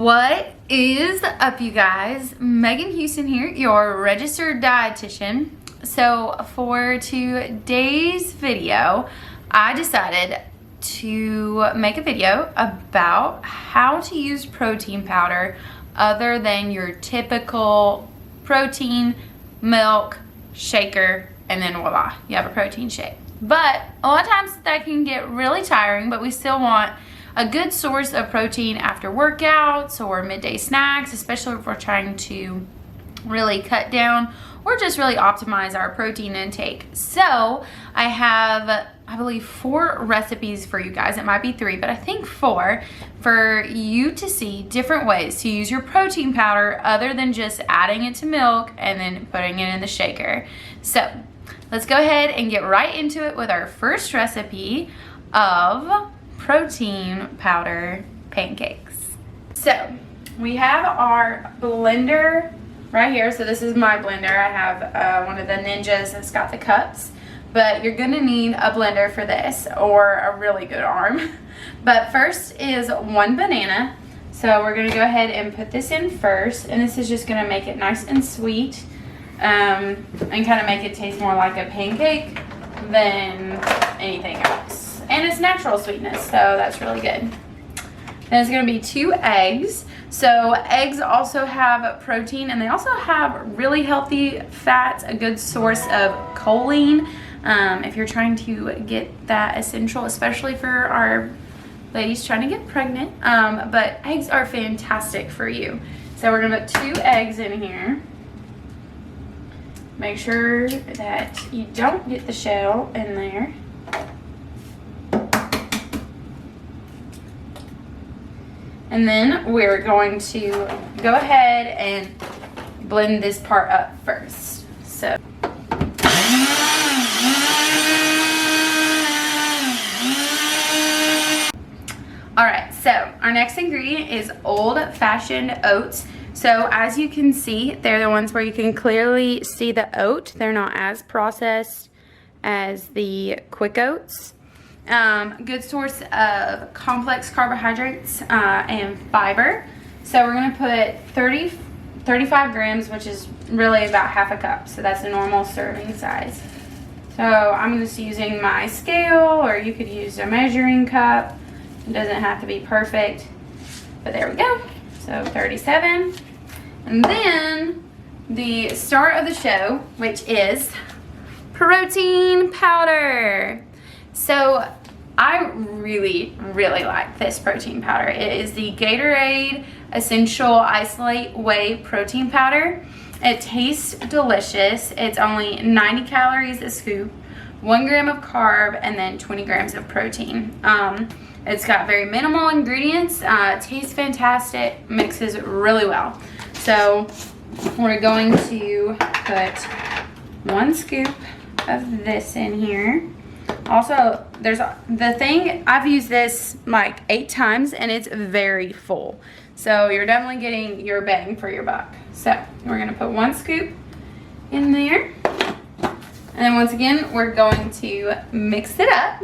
What is up, you guys? Megan Houston here, your registered dietitian. So for today's video, I decided to make a video about how to use protein powder other than your typical protein, milk, shaker, and then voila, you have a protein shake. But a lot of times that can get really tiring, but we still want a good source of protein after workouts or midday snacks, especially if we're trying to really cut down or just really optimize our protein intake. So I have, I believe, 4 recipes for you guys. It might be 3, but I think 4 for you to see different ways to use your protein powder other than just adding it to milk and then putting it in the shaker. So let's go ahead and get right into it with our first recipe of protein powder pancakes. So we have our blender right here. So this is my blender. I have one of the Ninjas that's got the cups, but you're gonna need a blender for this or a really good arm. But first is 1 banana. So we're gonna go ahead and put this in first, and this is just gonna make it nice and sweet and kind of make it taste more like a pancake than anything else. And it's natural sweetness, so that's really good. Then it's gonna be 2 eggs. So eggs also have protein, and they also have really healthy fats, a good source of choline if you're trying to get that essential, especially for our ladies trying to get pregnant. But eggs are fantastic for you. So we're gonna put 2 eggs in here. Make sure that you don't get the shell in there. And then we're going to go ahead and blend this part up first. So. Alright, so our next ingredient is old-fashioned oats. So as you can see, they're the ones where you can clearly see the oat. They're not as processed as the quick oats. Good source of complex carbohydrates and fiber. So we're going to put 35 grams, which is really about half a cup. So that's a normal serving size. So I'm just using my scale, or you could use a measuring cup. It doesn't have to be perfect, but there we go. So 37. And then the start of the show, which is protein powder. So I really like this protein powder. It is the Gatorade Essential Isolate Whey Protein Powder. It tastes delicious. It's only 90 calories a scoop, 1 gram of carb, and then 20 grams of protein. It's got very minimal ingredients. Tastes fantastic, mixes really well. So we're going to put 1 scoop of this in here. Also, there's the thing, I've used this like 8 times and it's very full. So you're definitely getting your bang for your buck. So we're gonna put 1 scoop in there. And then once again, we're going to mix it up.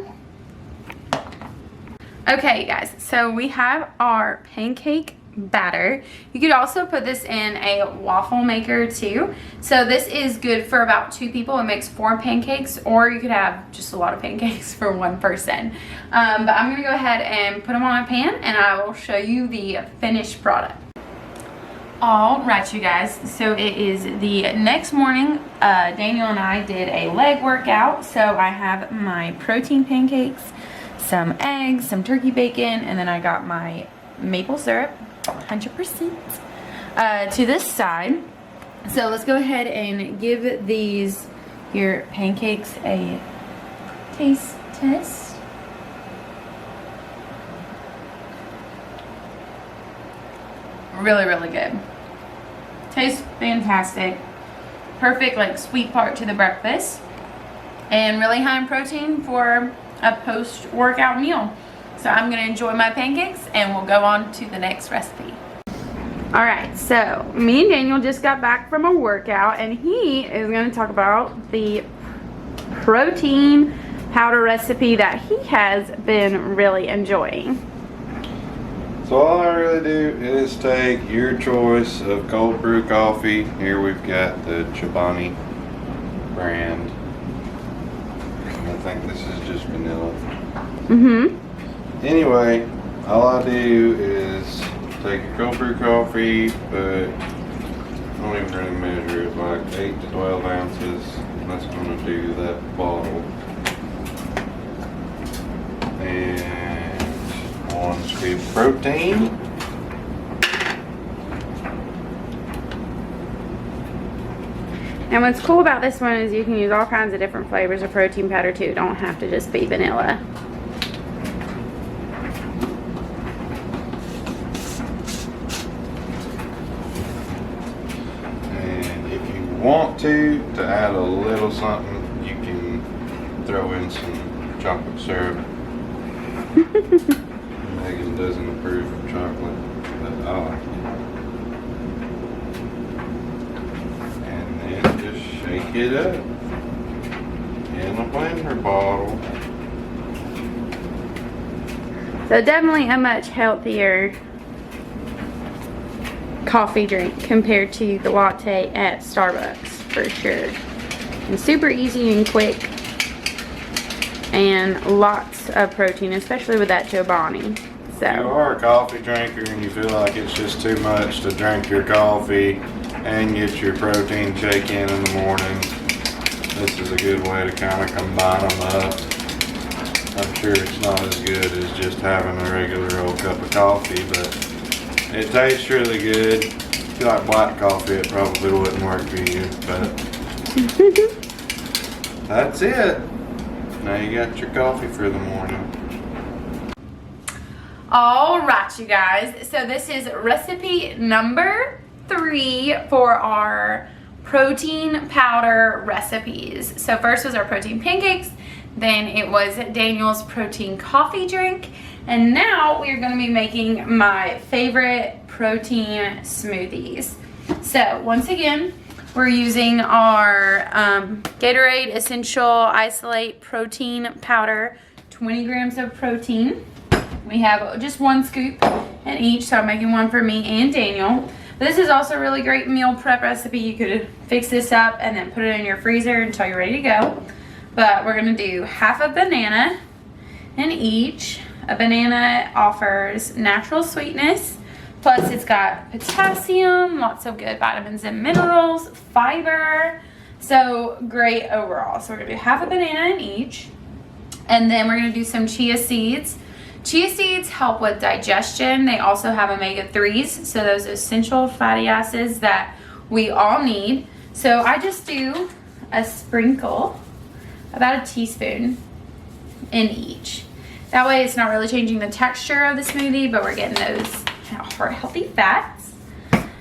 Okay, guys, so we have our pancake batter. You could also put this in a waffle maker too. So this is good for about 2 people. It makes 4 pancakes, or you could have just a lot of pancakes for 1 person. But I'm gonna go ahead and put them on a pan, and I will show you the finished product. All right, you guys, so it is the next morning. Daniel and I did a leg workout. So I have my protein pancakes, some eggs, some turkey bacon, and then I got my maple syrup, 100%, to this side. So let's go ahead and give these your pancakes a taste test. Really good. Tastes fantastic. Perfect, like, sweet part to the breakfast, and really high in protein for a post-workout meal. So I'm gonna enjoy my pancakes, and we'll go on to the next recipe. All right, so me and Daniel just got back from a workout, and he is gonna talk about the protein powder recipe that he has been really enjoying. So all I really do is take your choice of cold brew coffee. Here we've got the Chobani brand. And I think this is just vanilla. Anyway, all I do is take a cold brew coffee, but I don't even really measure it, like 8 to 12 ounces. That's going to do that bottle. And 1 scoop of protein. And what's cool about this one is you can use all kinds of different flavors of protein powder too. Don't have to just be vanilla. And if you want to add a little something, you can throw in some chocolate syrup. Megan doesn't approve of chocolate, but I like it. And then just shake it up in a blender bottle. So definitely a much healthier coffee drink compared to the latte at Starbucks, for sure. And super easy and quick. And lots of protein, especially with that Chobani. So If you are a coffee drinker and you feel like it's just too much to drink your coffee and get your protein shake in the morning, this is a good way to kind of combine them up. I'm sure it's not as good as just having a regular old cup of coffee, but it tastes really good. If you like black coffee, it probably wouldn't work for you, but that's it. Now you got your coffee for the morning. all right, you guys, so this is recipe number 3 for our protein powder recipes. So first was our protein pancakes, then it was Daniel's protein coffee drink, and now we are going to be making my favorite protein smoothies. So once again, we're using our Gatorade Essential Isolate Protein Powder, 20 grams of protein. We have just 1 scoop in each, so I'm making 1 for me and Daniel. This is also a really great meal prep recipe. You could fix this up and then put it in your freezer until you're ready to go. But we're gonna do half a banana in each. A banana offers natural sweetness, plus it's got potassium, lots of good vitamins and minerals, fiber, so great overall. So we're gonna do half a banana in each, and then we're gonna do some chia seeds. Chia seeds help with digestion. They also have omega-3s, so those essential fatty acids that we all need. So I just do a sprinkle, about a teaspoon in each. That way it's not really changing the texture of the smoothie, but we're getting those heart-healthy fats.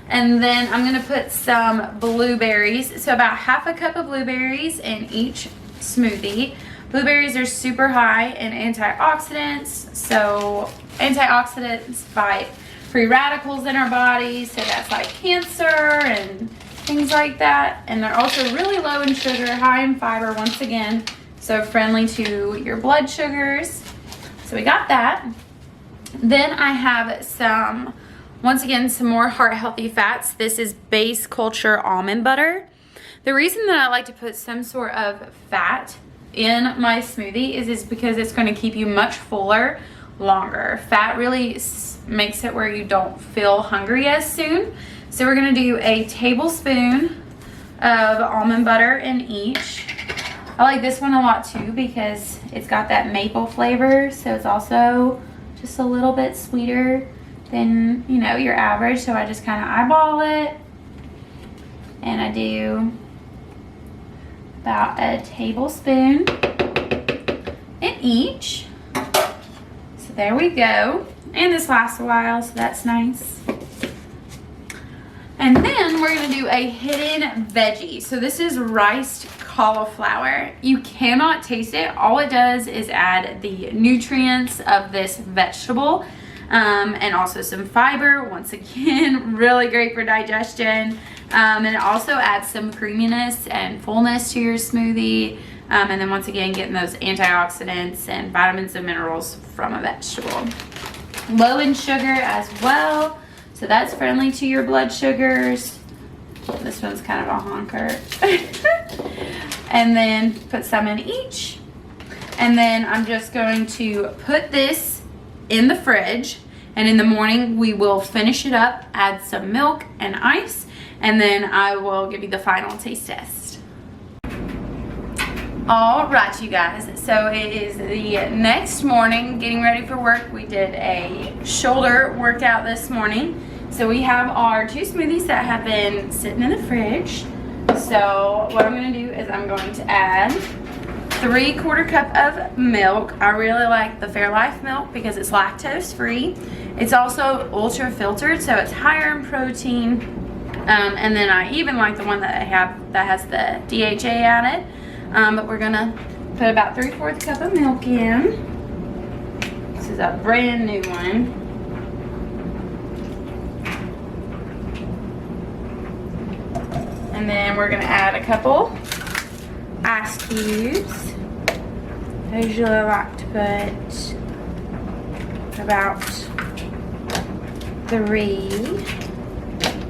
And then I'm gonna put some blueberries, so about half a cup of blueberries in each smoothie. Blueberries are super high in antioxidants, so antioxidants fight free radicals in our bodies, so that's like cancer and things like that. And they're also really low in sugar, high in fiber once again, so friendly to your blood sugars. So we got that. Then I have some, once again, some more heart-healthy fats. This is Base Culture almond butter. The reason that I like to put some sort of fat in my smoothie is because it's going to keep you much fuller longer. Fat really makes it where you don't feel hungry as soon. So we're going to do a tablespoon of almond butter in each. I like this one a lot too because it's got that maple flavor, so it's also just a little bit sweeter than, you know, your average. So I just kind of eyeball it, and I do about a tablespoon in each. So there we go. And this lasts a while, so that's nice. And then we're gonna do a hidden veggie. So this is riced cauliflower. You cannot taste it. All it does is add the nutrients of this vegetable, and also some fiber. Once again, really great for digestion. And it also adds some creaminess and fullness to your smoothie. And then once again, getting those antioxidants and vitamins and minerals from a vegetable. low in sugar as well. So that's friendly to your blood sugars. This one's kind of a honker. And then put some in each. And then I'm just going to put this in the fridge. And in the morning, we will finish it up, add some milk and ice, and then I will give you the final taste test. All right, you guys, so it is the next morning, getting ready for work. We did a shoulder workout this morning. So we have our 2 smoothies that have been sitting in the fridge. So what I'm gonna do is I'm going to add 3/4 cup of milk. I really like the Fairlife milk because it's lactose free. It's also ultra filtered, so it's higher in protein. And then I even like the one that I have that has the DHA added. But we're gonna put about 3/4 cup of milk in. This is a brand new one. And then we're gonna add a couple ice cubes. I usually like to put about 3.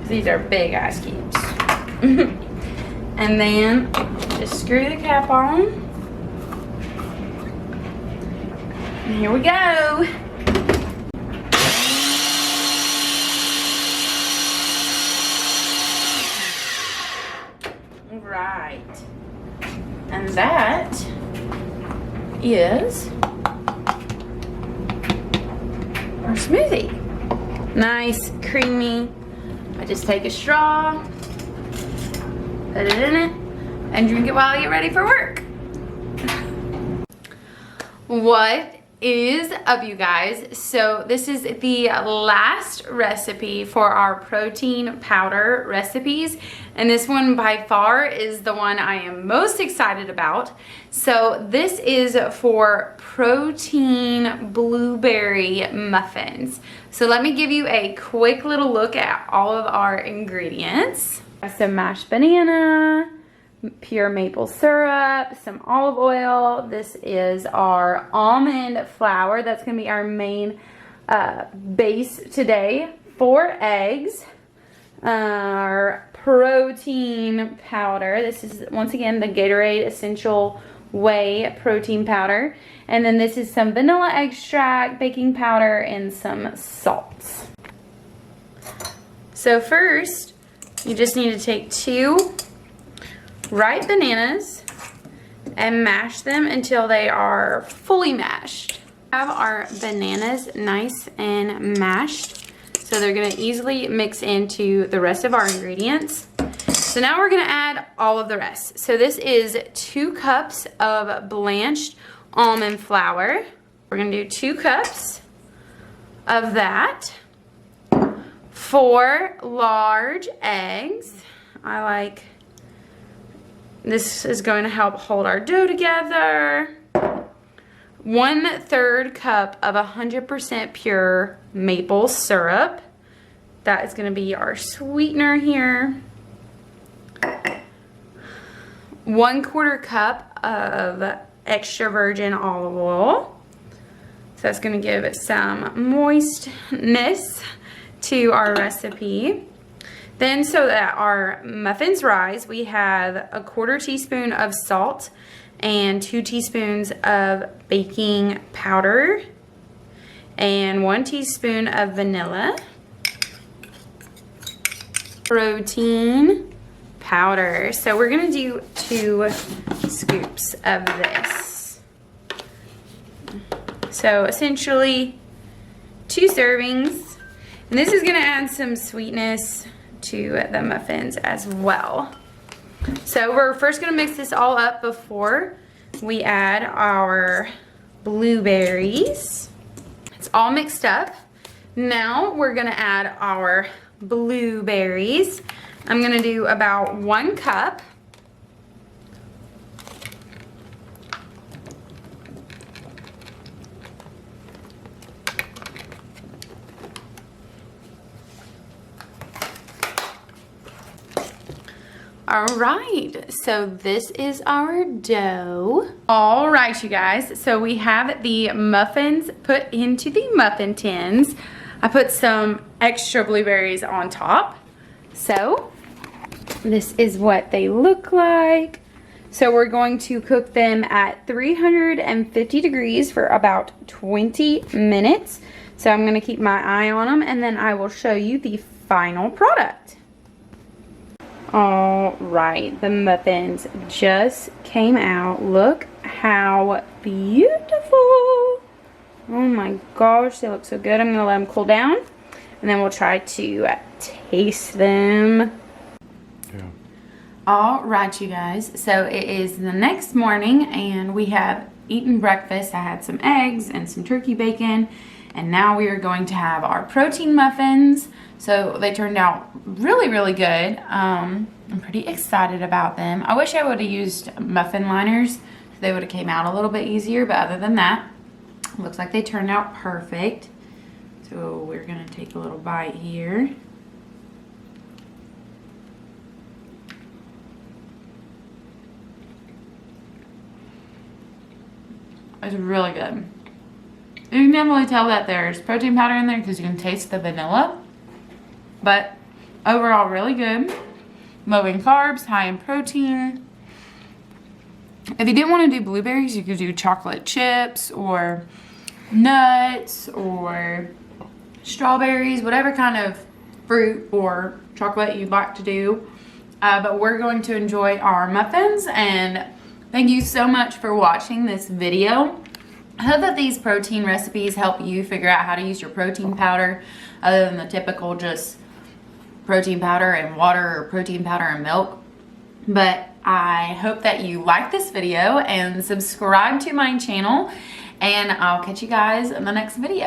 These are big ice cubes. And then just screw the cap on. And here we go. Right. And that is our smoothie. Nice, creamy. I just take a straw, put it in it, and drink it while I get ready for work. What is up, you guys? So this is the last recipe for our protein powder recipes, and this one by far is the one I am most excited about. So this is for protein blueberry muffins. So let me give you a quick little look at all of our ingredients. Some mashed banana, pure maple syrup, some olive oil. This is our almond flour. That's going to be our main base today. 4 eggs. Our protein powder. This is, once again, the Gatorade Essential Whey protein powder. And then this is some vanilla extract, baking powder, and some salt. So first, you just need to take 2 ripe bananas and mash them until they are fully mashed. Have our bananas nice and mashed, so they're going to easily mix into the rest of our ingredients. So now we're going to add all of the rest. So this is 2 cups of blanched almond flour. We're going to do 2 cups of that. 4 large eggs. I like, this is going to help hold our dough together. 1/3 cup of 100% pure maple syrup. That is going to be our sweetener here. 1/4 cup of extra virgin olive oil. So that's going to give it some moistness to our recipe. Then, so that our muffins rise, we have 1/4 teaspoon of salt and 2 teaspoons of baking powder and 1 teaspoon of vanilla. Protein powder. So we're gonna do 2 scoops of this. So essentially 2 servings. And this is gonna add some sweetness to the muffins as well. So we're first gonna mix this all up before we add our blueberries. It's all mixed up. Now we're gonna add our blueberries. I'm gonna do about 1 cup. All right, so this is our dough. All right, you guys, so we have the muffins put into the muffin tins. I put some extra blueberries on top. So this is what they look like. So we're going to cook them at 350 degrees for about 20 minutes. So I'm gonna keep my eye on them, and then I will show you the final product. All right, the muffins just came out. Look how beautiful. Oh my gosh, they look so good. I'm gonna let them cool down, and then we'll try to taste them. Yeah. All right, you guys, so it is the next morning, and we have eaten breakfast. I had some eggs and some turkey bacon, and now we are going to have our protein muffins. So they turned out really, really good. I'm pretty excited about them. I wish I would have used muffin liners. They would have came out a little bit easier, but other than that, looks like they turned out perfect. So we're gonna take a little bite here. It's really good. You can definitely tell that there's protein powder in there because you can taste the vanilla. But overall, really good. Low in carbs, high in protein. If you didn't want to do blueberries, you could do chocolate chips or nuts or strawberries, whatever kind of fruit or chocolate you'd like to do. But we're going to enjoy our muffins, and thank you so much for watching this video. I hope that these protein recipes help you figure out how to use your protein powder other than the typical just protein powder and water or protein powder and milk. But I hope that you like this video and subscribe to my channel, and I'll catch you guys in the next video.